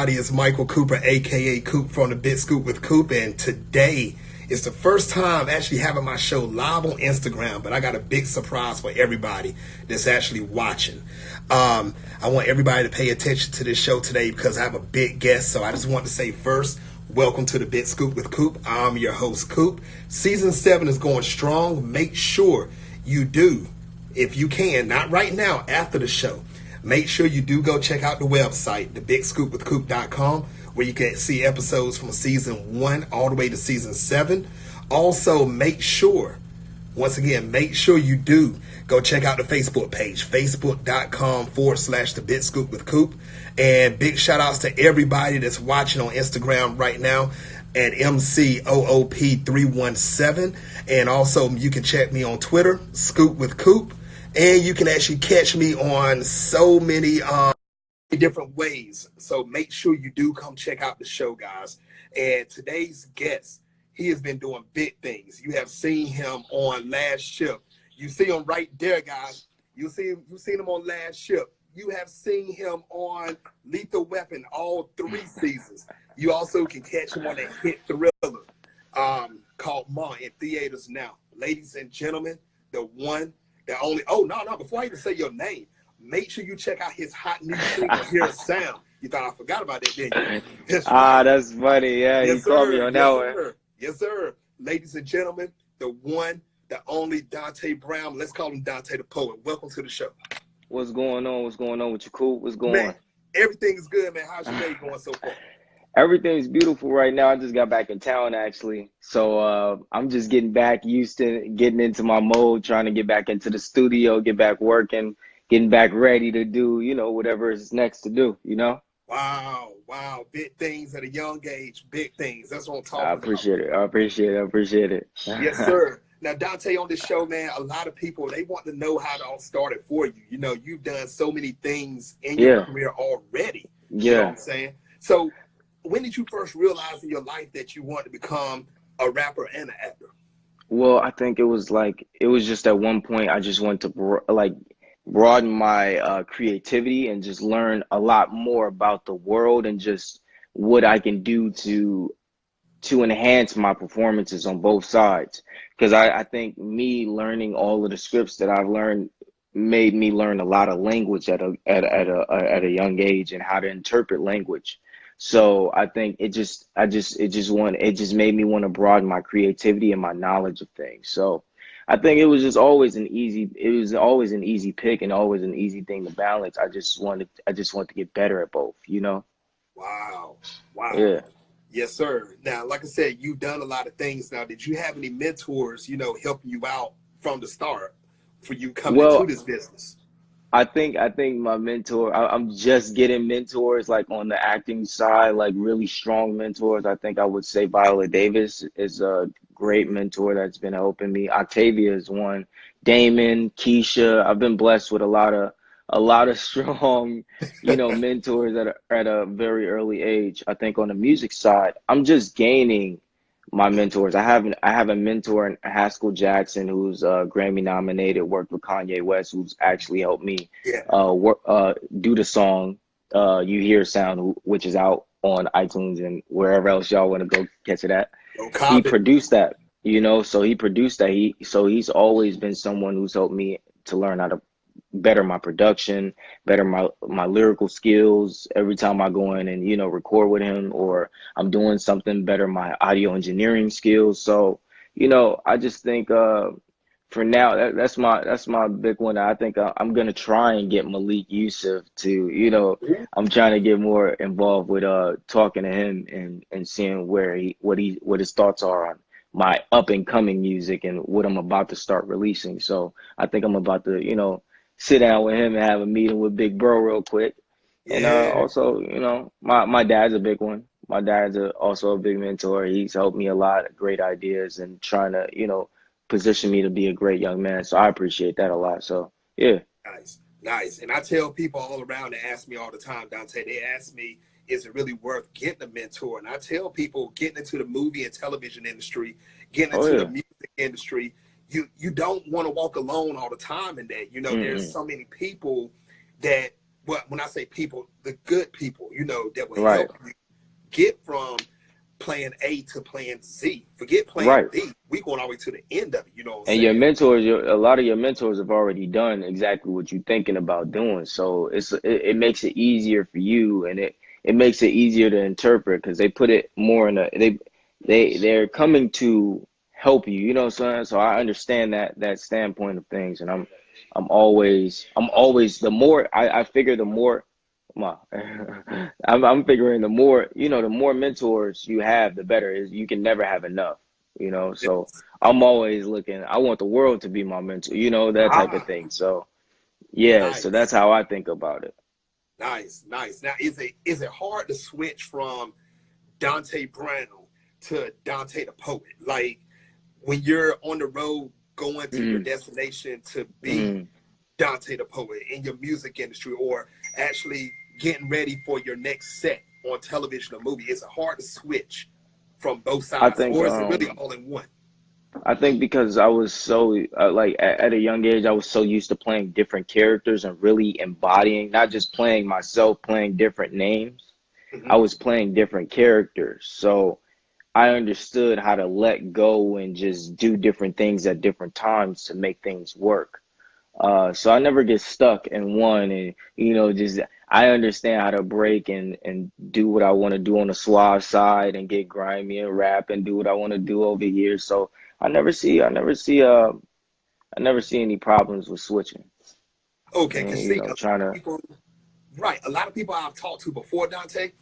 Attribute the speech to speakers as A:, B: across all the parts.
A: everybody? It's Michael Cooper, aka Coop from the Big Scoop with Coop, and today is the first time actually having my show live on Instagram, but I got a big surprise for everybody that's actually watching. I want everybody to pay attention to this show today because I have a big guest, so I just want to say first, welcome to the Big Scoop with Coop. I'm your host, Coop. Season 7 is going strong. Make sure you do, if you can, not right now, after the show, make sure you do go check out the website, thebigscoopwithcoop.com, where you can see episodes from season 1 all the way to season 7. Also, make sure you do go check out the Facebook page, facebook.com/thebigscoopwithcoop. And big shout outs to everybody that's watching on Instagram right now at MCOOP317. And also, you can check me on Twitter, Scoop with Coop. And you can actually catch me on so many different ways. So make sure you do come check out the show, guys. And today's guest, he has been doing big things. You have seen him on Last Ship. You see him right there, guys. You've seen him on Last Ship. You have seen him on Lethal Weapon all 3 seasons. You also can catch him on a hit thriller called Ma in theaters now. Ladies and gentlemen, the one, the only, before I even say your name, make sure you check out his hot new single, Hear a Sound. You thought I forgot about that, didn't you? That's right.
B: That's funny. Yeah, yes, you called me on that one.
A: Yes, sir. Ladies and gentlemen, the one, the only Dante Brown. Let's call him Dante the Poet. Welcome to the show.
B: What's going on? What's going on with you, Cool? What's going on?
A: Everything is good, man. How's your day going so far?
B: Everything's beautiful right now. I just got back in town, actually. So I'm just getting back used to getting into my mode, trying to get back into the studio, get back working, getting back ready to do, whatever is next to do,
A: Wow. Big things at a young age. Big things. That's what I'm talking about.
B: I appreciate it.
A: Yes, sir. Now, Dante, on this show, man, a lot of people, they want to know how it all started for you. You've done so many things in your career already. You know what I'm saying? So when did you first realize in your life that you wanted to become a rapper and an actor?
B: Well, I think it was just at one point I just wanted to broaden my creativity and just learn a lot more about the world and just what I can do to enhance my performances on both sides. Because I think me learning all of the scripts that I've learned made me learn a lot of language at a young age and how to interpret language. So I think it just made me want to broaden my creativity and my knowledge of things. So I think it was always an easy pick and always an easy thing to balance. I just wanted to get better at both,
A: Wow.
B: Yeah.
A: Yes, sir. Now, like I said, you've done a lot of things. Now, did you have any mentors, helping you out from the start for you coming into this business?
B: I think my mentor, I'm just getting mentors like on the acting side, like really strong mentors. I think I would say Viola Davis is a great mentor that's been helping me. Octavia is one. Damon, Keisha. I've been blessed with a lot of strong, mentors at a very early age. I think on the music side, I'm just gaining my mentors. I have a mentor in Haskell Jackson, who's Grammy nominated, worked with Kanye West, who's actually helped me do the song You Hear Sound, which is out on iTunes and wherever else y'all want to go catch it at. He produced that, so he produced that. He's always been someone who's helped me to learn how to better my production, better my lyrical skills every time I go in and record with him, or I'm doing something, better my audio engineering skills. So I just think for now that's my big one. I think I'm gonna try and get Malik Yusuf to I'm trying to get more involved with talking to him and seeing what his thoughts are on my up and coming music and what I'm about to start releasing. So I think I'm about to sit down with him and have a meeting with Big Bro real quick. And also, my dad's a big one. My dad's also a big mentor. He's helped me a lot of great ideas and trying to, position me to be a great young man. So I appreciate that a lot. So, yeah.
A: Nice. And I tell people all around, they ask me all the time, Dante, they ask me, is it really worth getting a mentor? And I tell people getting into the movie and television industry, getting into the music industry, you don't want to walk alone all the time in that. There's so many people that But when I say people, the good people, that will
B: Right,
A: help you get from plan A to plan Z. Forget plan
B: right.
A: B. We going all the way to the end of it. You know what I'm
B: And your
A: saying?
B: mentors, a lot of your mentors have already done exactly what you're thinking about doing. So it makes it easier for you, and it makes it easier to interpret because they put it more in a they're coming to help you. You know what I'm saying? So I understand that standpoint of things, and I'm always the more I figure the more. Come on. I'm figuring the more mentors you have, the better. Is you can never have enough. So I'm always looking. I want the world to be my mentor, that type of
A: Ah,
B: thing. So yeah, so
A: nice,
B: that's how I think about it.
A: nice, nice. Now, is it hard to switch from Dante Brown to Dante the poet? Like when you're on the road going to your
B: Mm,
A: destination to be
B: mm.
A: Dante the poet in your music industry, or actually getting ready for your next set on television or movie, is it hard to switch from both
B: I
A: sides,
B: think
A: or is it really all in one?
B: I think because I was so like at a young age, I was so used to playing different characters and really embodying, not just playing myself, playing different names. I
A: Hmm.
B: was playing different characters. So I understood how to let go and just do different things at different times to make things work. So I never get stuck in one, and just I understand how to break and do what I want to do on the suave side and get grimy and rap and do what I want to do over here. So I never see any problems with switching
A: Okay,
B: and
A: because see, a lot
B: trying
A: of
B: to.
A: people, right, a lot of people I've talked to before, Dante,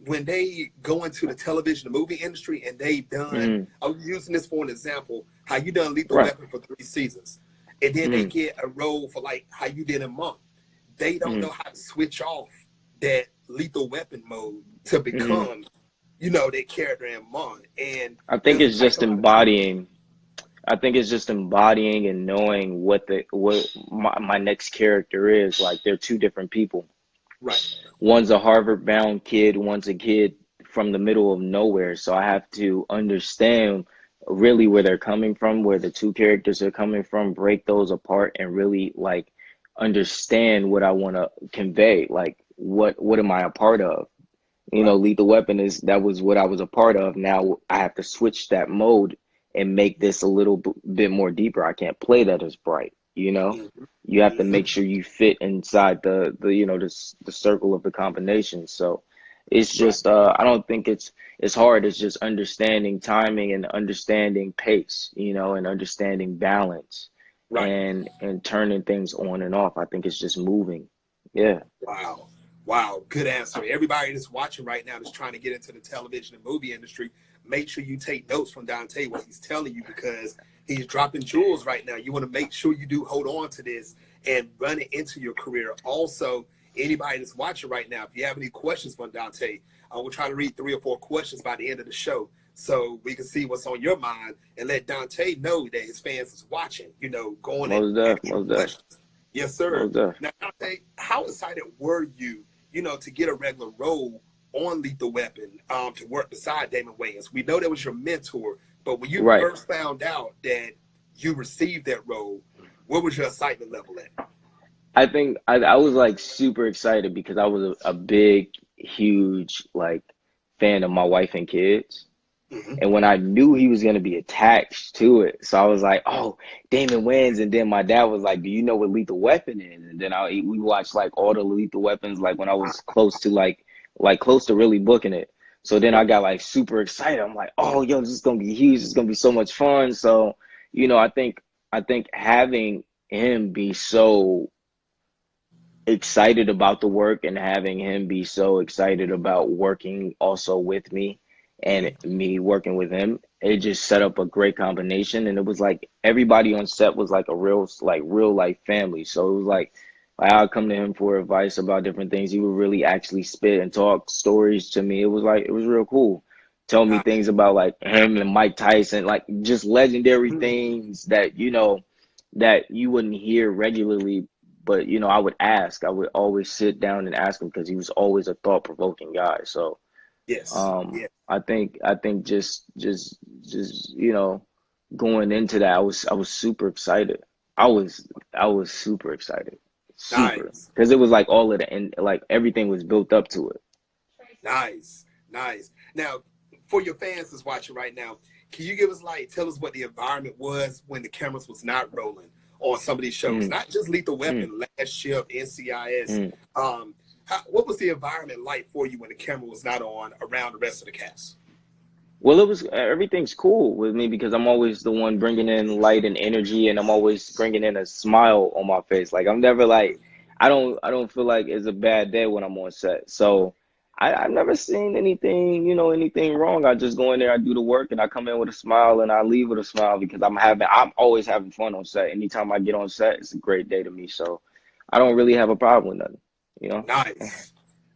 A: when they go into the television and movie industry and they've done,
B: Mm,
A: I was using this for an example, how you done Lethal
B: right.
A: Weapon for 3 seasons, and then they
B: Mm,
A: get a role for like how you did in Monk. They don't know
B: mm,
A: how to switch off that Lethal Weapon mode to
B: mm.
A: become, that character in Monk. And
B: I think
A: there's
B: it's
A: like
B: just
A: a lot of people.
B: embodying. I think it's just embodying and knowing what my next character is. Like they're two different people.
A: Right,
B: One's a Harvard bound kid, one's a kid from the middle of nowhere. So I have to understand really where they're coming from, where the two characters are coming from, break those apart and really like understand what I want to convey. Like what am I a part of?
A: right,
B: Lethal Weapon is that was what I was a part of. Now I have to switch that mode and make this a little bit more deeper. I can't play that as bright,
A: hmm,
B: You have to
A: hmm,
B: make sure you fit inside the circle of the combination. So it's
A: right,
B: just I don't think it's hard. It's just understanding timing and understanding pace, and understanding balance
A: right.
B: and turning things on and off. I think it's just moving. Yeah.
A: Wow. Wow. Good answer. Everybody that's watching right now that's trying to get into the television and movie industry, make sure you take notes from Dante, what he's telling you, because he's dropping jewels right now. You want to make sure you do hold on to this and run it into your career. Also, anybody that's watching right now, if you have any questions for Dante, I will try to read 3 or 4 questions by the end of the show so we can see what's on your mind and let Dante know that his fans is watching, going and
B: Most def,
A: asking him
B: most def,
A: questions. Yes, sir.
B: most def.
A: Now, Dante, how excited were you, to get a regular role on Lethal Weapon, to work beside Damon Wayans? We know that was your mentor, but when you
B: Right.
A: first found out that you received that role, what was your excitement level at?
B: I think I was like super excited because I was a big, huge like fan of my wife and kids.
A: Hmm.
B: And when I knew he was gonna be attached to it, so I was like, "Oh, Damon wins." And then my dad was like, "Do you know what Lethal Weapon is?" And then we watched like all the Lethal Weapons, like when I was close to like close to really booking it. So then I
A: Right.
B: got like super excited. I'm like, "Oh, yo, this is gonna be huge. It's gonna be so much fun." So I think having him be so excited about the work and having him be so excited about working also with me and
A: Hmm.
B: me working with him, it just set up a great combination. And it was like everybody on set was like a real life family. So it was like I'll come to him for advice about different things. He would really actually spit and talk stories to me. It was real cool. Tell me things about like him and Mike Tyson, like just legendary things that that you wouldn't hear regularly, but I would ask. I would always sit down and ask him because he was always a thought-provoking guy. So
A: Yes. Yeah.
B: I think just going into that, I was super excited. I was super excited. super,
A: Nice.
B: because it was like all of the and like everything was built up to it.
A: Nice. Nice. Now, for your fans that's watching right now, can you give us like tell us what the environment was when the cameras was not rolling on some of these shows?
B: Mm,
A: Not just Lethal
B: mm,
A: Weapon, Last Shift, NCIS.
B: mm.
A: What was the environment like for you when the camera was not on around the rest of the cast?
B: Well, it was everything's cool with me because I'm always the one bringing in light and energy, and I'm always bringing in a smile on my face. Like I'm never like, I don't feel like it's a bad day when I'm on set. So I've never seen anything, anything wrong. I just go in there, I do the work, and I come in with a smile, and I leave with a smile because I'm always having fun on set. Anytime I get on set, it's a great day to me. So I don't really have a problem with nothing, you know.
A: Nice.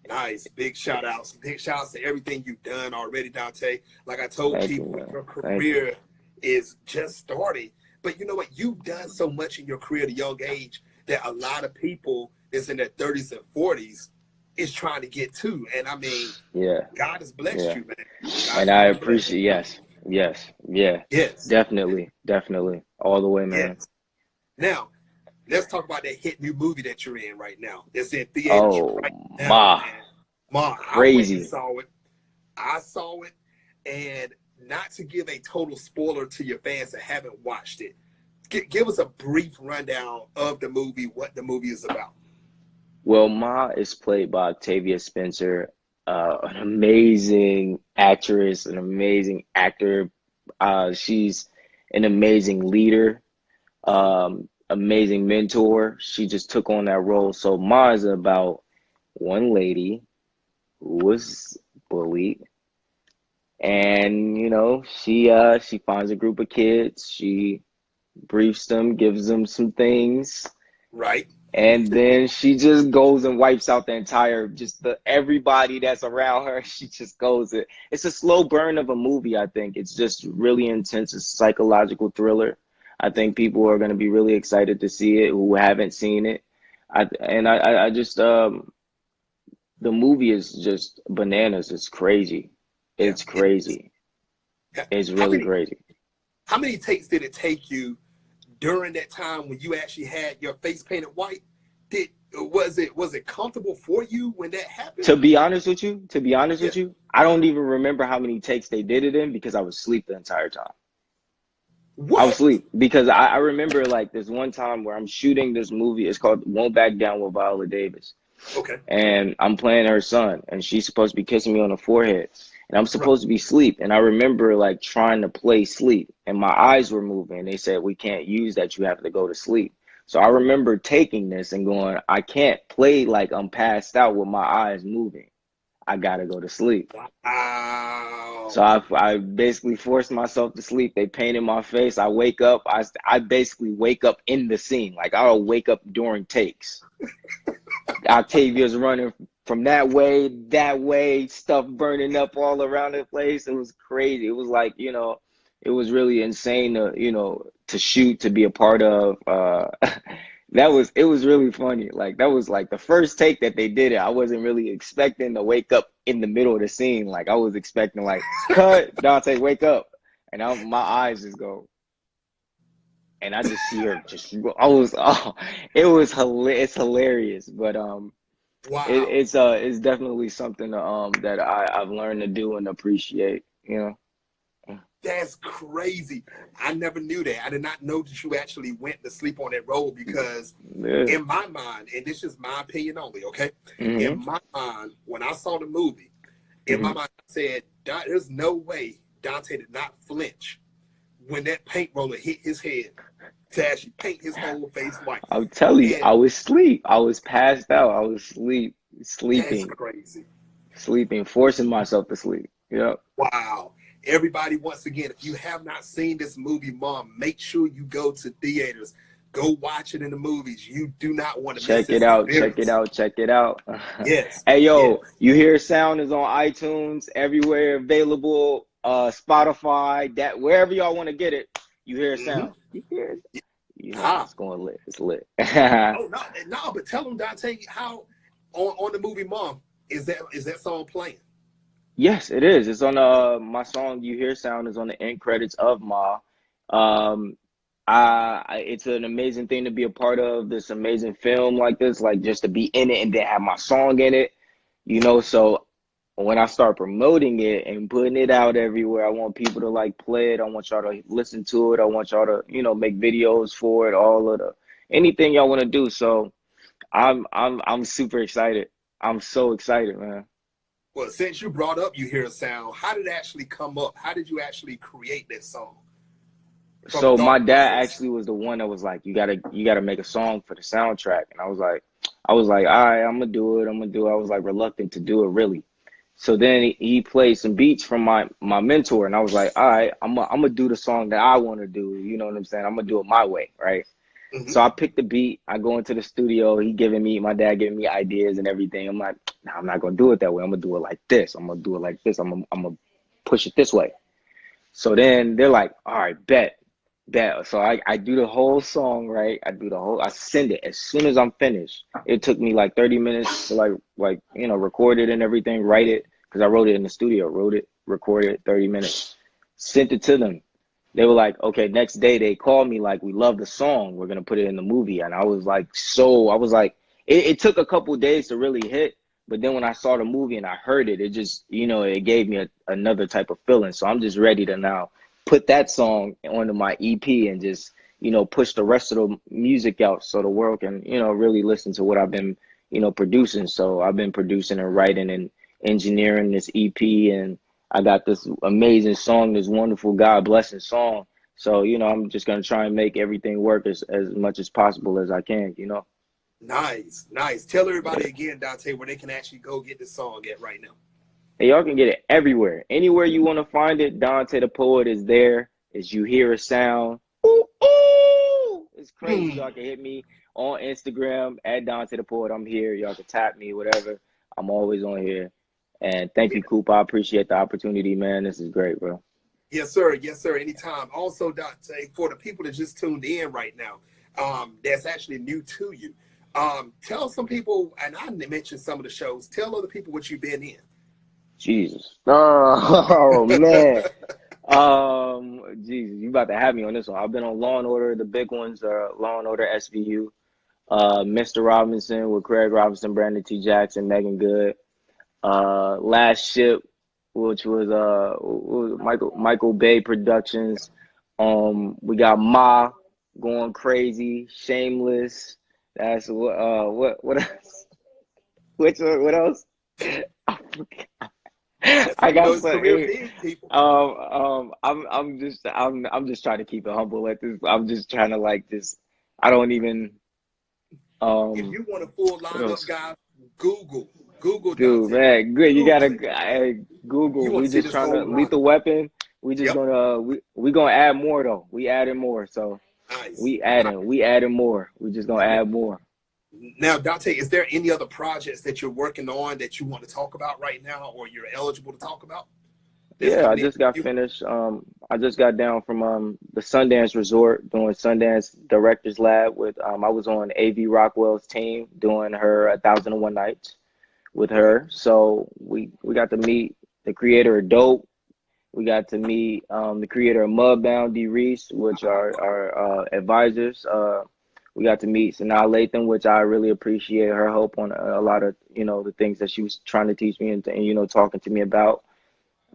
A: Nice. Big shout outs. Big shout outs to everything you've done already, Dante. Like I told
B: Thank you,
A: people,
B: man.
A: your
B: Thank you.
A: career is just starting. But you know what? You've done so much in your career at a young age that a lot of people that's in their 30s and 40s is trying to get to. And I mean,
B: Yeah,
A: God has blessed
B: yeah.
A: you, man. God
B: And
A: has
B: I
A: really blessed
B: appreciate,
A: you.
B: yes, yes, yeah,
A: Yes.
B: definitely, definitely, all the way, man.
A: Yes. Now, let's talk about that hit new movie that you're in right now. It's in theaters
B: Oh,
A: right now,
B: ma,
A: man. Ma, I went and
B: crazy.
A: saw it. I saw it, and not to give a total spoiler to your fans that haven't watched it, give us a brief rundown of the movie, what the movie is about.
B: Well, Ma is played by Octavia Spencer, an amazing actress, an amazing actor. She's an amazing leader, amazing mentor. She just took on that role. So Ma is about one lady who was bullied, and she finds a group of kids, she briefs them, gives them some things,
A: Right?
B: and then she just goes and wipes out the entire, just the everybody that's around her. She just goes it. It's a slow burn of a movie. I think it's just really intense. It's a psychological thriller. I think people are going to be really excited to see it who haven't seen it. I just the movie is just bananas. It's crazy.
A: Yeah.
B: It's crazy. It's
A: How
B: really
A: many
B: crazy.
A: how many takes did it take you during that time when you actually had your face painted white? Was it comfortable for you when that happened?
B: To be honest
A: Yeah.
B: with you, I don't even remember how many takes they did it in because I was asleep the entire time. I was
A: What?
B: asleep because I remember like this one time where I'm shooting this movie. It's called Won't Back Down with Viola Davis.
A: Okay.
B: And I'm playing her son, and she's supposed to be kissing me on the forehead, and I'm
A: Right.
B: supposed to be asleep. And I remember like trying to play sleep, and my eyes were moving. They said we can't use that; you have to go to sleep. So I remember taking this and going, I can't play like I'm passed out with my eyes moving. I gotta go to sleep. So
A: Wow.
B: I basically forced myself to sleep. They painted my face. I wake up. I basically wake up in the scene. Like I'll wake up during takes. Octavia's running from that way, stuff burning up all around the place. It was crazy. It was like, it was really insane to shoot, to be a part of. It was really funny. Like that was like the first take that they did it. I wasn't really expecting to wake up in the middle of the scene. Like I was expecting like, cut, Dante, wake up. And my eyes just go, and I just see her just, it was it's hilarious. But
A: Wow.
B: it's definitely something that I've learned to do and appreciate,
A: That's crazy. I never knew that. I did not know that you actually went to sleep on that road because
B: Yeah.
A: in my mind, and this is my opinion only, okay? In
B: Hmm.
A: my mind, when I saw the movie, in my
B: Hmm.
A: mind, I said, there's no way Dante did not flinch when that paint roller hit his head to actually paint his whole face white.
B: I'm telling you,
A: And
B: I was asleep. I was passed out. I was
A: that's
B: sleeping,
A: crazy.
B: forcing myself to sleep. Yep.
A: Wow. Everybody, once again, if you have not seen this movie, Mom, make sure you go to theaters. Go watch it in the movies. You do not want to miss
B: Check it
A: this
B: out. Check it
A: experience.
B: out. Check it out.
A: Yes.
B: Hey, yo,
A: Yes.
B: You Hear Sound is on iTunes, everywhere available. Spotify, that wherever y'all want to get it. You Hear
A: Mm-hmm.
B: Sound. You hear it?
A: Ah.
B: It's going lit. It's lit.
A: Oh no, no, but tell them, Dante, how on the movie Mom is that song playing?
B: Yes, it is. It's on my song You Hear Sound is on the end credits of Ma. Um It's an amazing thing to be a part of this amazing film like this, like just to be in it and then have my song in it, you know. So when I start promoting it and putting it out everywhere, I want people to like play it. I want y'all to listen to it. I want y'all to, you know, make videos for it, all of the anything y'all want to do. So I'm super excited. I'm so excited, man.
A: Well, since you brought up You Hear a Sound, how did it actually come up? How did you actually create that song from the
B: So my
A: thought
B: dad
A: process?
B: actually was the one that was like, you gotta make a song for the soundtrack. And I was like, all right, I'm gonna do it. I'm gonna do it. I was like reluctant to do it really. So then he played some beats from my mentor, and I was like, all right, I'm gonna do the song that I want to do. You know what I'm saying? I'm gonna do it my way, right?
A: Hmm.
B: So I picked the beat. I go into the studio. My dad giving me ideas and everything. I'm like, nah, I'm not gonna do it that way. I'm gonna do it like this. I'm gonna do it like this. I'm gonna push it this way. So then they're like, all right, bet. So I do the whole song, right? I send it as soon as I'm finished. It took me like 30 minutes to like, you know, record it and everything, write it, because I wrote it in the studio, wrote it, recorded it, 30 minutes, sent it to them. They were like, okay, next day they called me like, we love the song. We're gonna put it in the movie. And I was like, it took a couple days to really hit, but then when I saw the movie and I heard it, it just, you know, it gave me another type of feeling. So I'm just ready to now put that song onto my EP and just, you know, push the rest of the music out so the world can, you know, really listen to what I've been, you know, producing. So I've been producing and writing and engineering this EP, and I got this amazing song, this wonderful God blessing song. So, you know, I'm just gonna try and make everything work as much as possible as I can, you know.
A: Nice, nice. Tell
B: Yeah.
A: everybody again, Dante, where they can actually go get the song at right now.
B: And y'all can get it everywhere. Anywhere you want to find it, Dante the Poet is there. As you hear a sound, ooh, ooh, it's crazy.
A: Hmm.
B: Y'all can hit me on Instagram at Dante the Poet. I'm here. Y'all can tap me, whatever. I'm always on here. And thank you, Coop. I appreciate the opportunity, man. This is great, bro.
A: Yes, sir. Yes, sir. Anytime. Also, Dante, for the people that just tuned in right now, that's actually new to you. Tell some people, and I mentioned some of the shows. Tell other people what you've been in.
B: Jesus. Oh, man. Jesus, you about to have me on this one. I've been on Law and Order, the big ones are Law and Order SVU, Mr. Robinson with Craig Robinson, Brandon T. Jackson, Megan Good, Last Ship, which was Michael Bay Productions. We got Ma going crazy, Shameless. That's what else? What else?
A: That's how
B: I
A: you know
B: got
A: his
B: some.
A: career big, people.
B: I'm just trying to keep it humble at this. I'm just trying to like just. I don't even.
A: If
B: Um,
A: you want a full
B: what
A: lineup,
B: else?
A: guys, Google
B: Dude,
A: Dante.
B: man, good. You
A: Google
B: gotta
A: it. You
B: Google.
A: want
B: We
A: to see
B: just
A: this
B: trying to
A: whole
B: Lethal
A: lineup.
B: Weapon. We just
A: Yep.
B: gonna we gonna add more though. We adding more. So
A: Nice.
B: we
A: Nice.
B: adding we adding more. We just gonna add more.
A: Now, Dante, is there any other projects that you're working on that you want to talk about right now, or you're eligible to talk about? That's
B: Yeah, I
A: coming
B: just got
A: in.
B: finished. I just got down from the Sundance Resort doing Sundance Directors Lab with I was on AV Rockwell's team doing her 1001 Nights with
A: Okay.
B: her. So we got to meet the creator of Dope. We got to meet the creator of Mudbound, D. Reese, which are our advisors. We got to meet Sanaa Lathan, which I really appreciate her help on a lot of, you know, the things that she was trying to teach me and you know, talking to me about.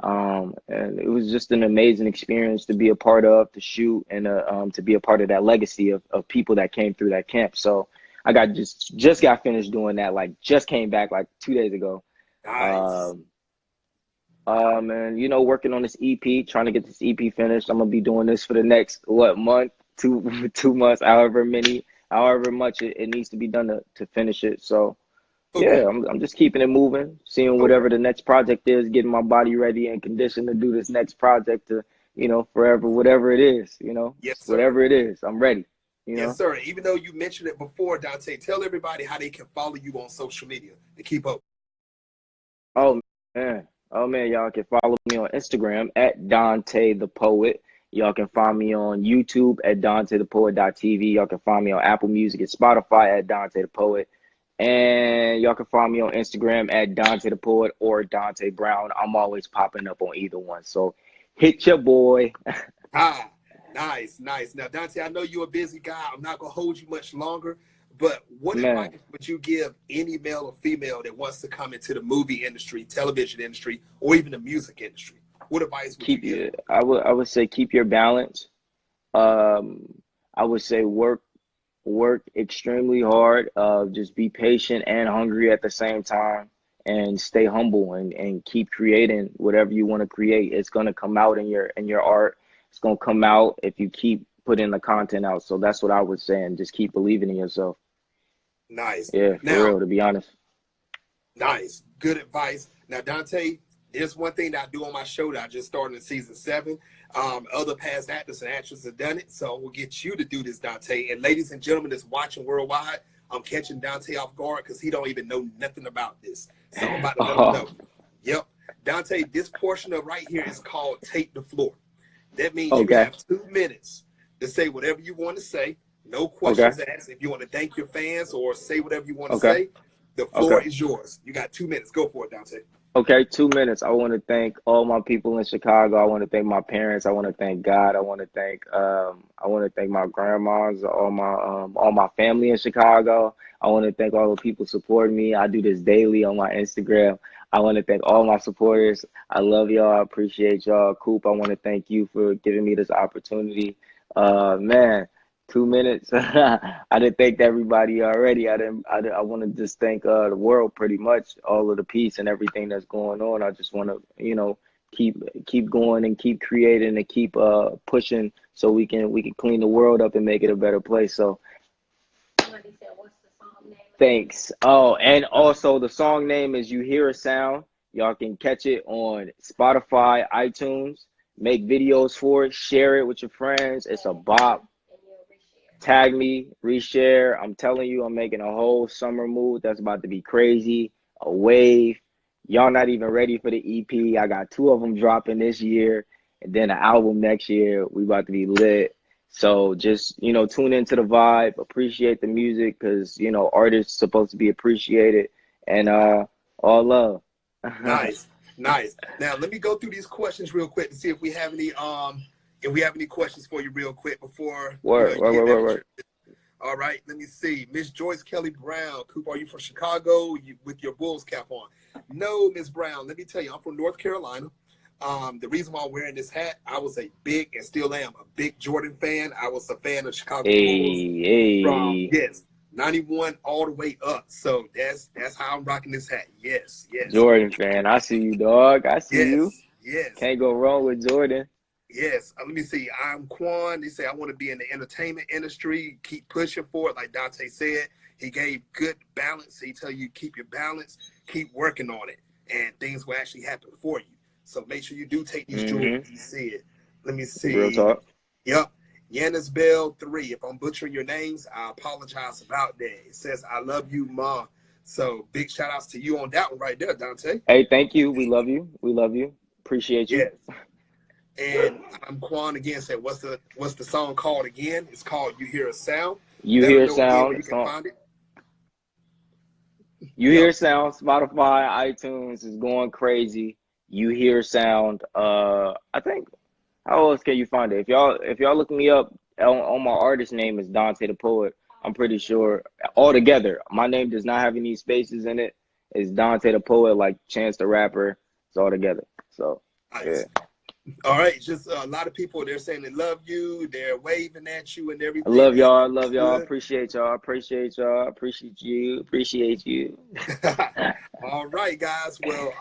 B: And it was just an amazing experience to be a part of, to shoot, and to be a part of that legacy of people that came through that camp. So I got just got finished doing that, like just came back like 2 days ago.
A: Nice.
B: Um, and you know, working on this EP, trying to get this EP finished. I'm gonna be doing this for the next what month, two 2 months, however much it needs to be done to finish it. So
A: Okay.
B: yeah, I'm just keeping it moving, seeing
A: Okay.
B: whatever the next project is, getting my body ready and conditioned to do this next project to, you know, forever, whatever it is, you know,
A: Yes, sir.
B: whatever it is, I'm ready, you
A: Yes,
B: know.
A: sir. Even though you mentioned it before, Dante, tell everybody how they can follow you on social media to keep up.
B: Oh man, oh man, y'all can follow me on Instagram at Dante the Poet. Y'all can find me on YouTube at Dante the Poet.tv. Y'all can find me on Apple Music and Spotify at Dante the Poet. And y'all can find me on Instagram at Dante the Poet or Dante Brown. I'm always popping up on either one. So hit your boy.
A: Ah. Nice, nice. Now, Dante, I know you're a busy guy. I'm not gonna hold you much longer. But what advice
B: Man,
A: would you give any male or female that wants to come into the movie industry, television industry, or even the music industry? What advice would you
B: keep
A: give?
B: you. I would say keep your balance. Um, I would say work extremely hard. Just be patient and hungry at the same time, and stay humble and keep creating whatever you want to create. It's gonna come out in your art. It's gonna come out if you keep putting the content out. So that's what I would say, and just keep believing in yourself.
A: Nice.
B: Yeah, for
A: Now,
B: real, to be honest.
A: nice. Good advice. Now, Dante, there's one thing that I do on my show that I just started in season 7. Other past actors and actresses have done it, so we'll get you to do this, Dante. And ladies and gentlemen that's watching worldwide, I'm catching Dante off guard because he don't even know nothing about this. So I'm about to let him
B: Oh,
A: know. Yep. Dante, this portion of right here is called Take the Floor. That means you
B: okay,
A: have 2 minutes to say whatever you want to say. No
B: okay,
A: questions asked. If you want to thank your fans or say whatever you want to
B: okay,
A: say, the
B: okay.
A: floor is yours. You got 2 minutes. Go for it, Dante.
B: Okay, 2 minutes. I want to thank all my people in Chicago. I want to thank my parents. I want to thank God. I want to thank my grandmas, all my family in Chicago. I want to thank all the people supporting me. I do this daily on my Instagram. I want to thank all my supporters. I love y'all. I appreciate y'all. Coop, I want to thank you for giving me this opportunity. Man, 2 minutes. I didn't thank everybody already. I want to just thank the world, pretty much all of the peace and everything that's going on. I just want to, keep going and keep creating and keep pushing so we can clean the world up and make it a better place. So thanks. Oh, and also the song name is You Hear a Sound. Y'all can catch it on Spotify, iTunes. Make videos for it, share it with your friends. It's a bop. Tag me, reshare. I'm telling you, I'm making a whole summer mood that's about to be crazy. A wave. Y'all not even ready for the EP. I got 2 of them dropping this year, and then an album next year. We about to be lit. So just, tune into the vibe, appreciate the music, because, artists supposed to be appreciated, and all love.
A: Nice, nice. Now let me go through these questions real quick to see if we have any questions for you real quick before
B: Word,
A: you
B: word,
A: hit
B: word, word,
A: that.
B: word.
A: All right, let me see. Miss Joyce Kelly Brown. Coop, are you from Chicago with your Bulls cap on? No, Miss Brown. Let me tell you, I'm from North Carolina. The reason why I'm wearing this hat, I was a big and still am a big Jordan fan. I was a fan of Chicago Bulls
B: Hey,
A: from
B: hey,
A: 91 all the way up. So that's how I'm rocking this hat. Yes, yes,
B: Jordan fan. I see you, dog. I see you.
A: yes, yes.
B: Can't go wrong with Jordan.
A: Yes, let me see. I'm Quan. They say I want to be in the entertainment industry. Keep pushing for it, like Dante said. He gave good balance. He tell you keep your balance, keep working on it, and things will actually happen for you. So make sure you do take these jewels
B: Mm-hmm.
A: when you see it. Let me
B: Real
A: see.
B: talk.
A: Yep. Yanis Bell 3. If I'm butchering your names, I apologize about that. It says I love you, Ma. So big shout outs to you on that one right there, Dante.
B: Hey, thank you. We love you. We love you. Appreciate you.
A: Yes. And I'm Quan again. Said, what's the song called again? It's called "You Hear a Sound."
B: You
A: Let them
B: hear
A: know again where
B: sound.
A: you can find it.
B: You
A: Yep.
B: hear sound. Spotify, iTunes is going crazy. You hear sound. I think how else can you find it? If y'all look me up on my artist name is Dante the Poet. I'm pretty sure altogether. My name does not have any spaces in it. It's Dante the Poet, like Chance the Rapper. It's all together. So yeah.
A: Nice. All right. Just a lot of people. They're saying they love you. They're waving at you and
B: I
A: everything.
B: love
A: That's
B: y'all. I love y'all.
A: good.
B: Appreciate y'all. Appreciate y'all. Appreciate you. Appreciate you.
A: All right, guys. Well,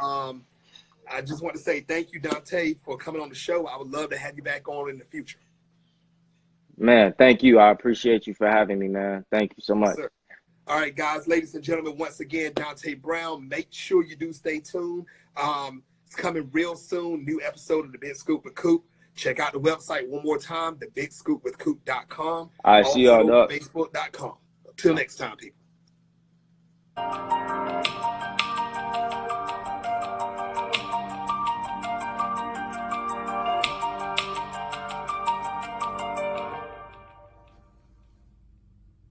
A: I just want to say thank you, Dante, for coming on the show. I would love to have you back on in the future.
B: Man, thank you. I appreciate you for having me, man. Thank you so
A: Yes,
B: much.
A: sir. All right, guys, ladies and gentlemen, once again, Dante Brown. Make sure you do stay tuned. It's coming real soon. New episode of The Big Scoop with Coop. Check out the website one more time, thebigscoopwithcoop.com.
B: I see y'all,
A: Also,
B: dog.
A: facebook.com. Until next time, people.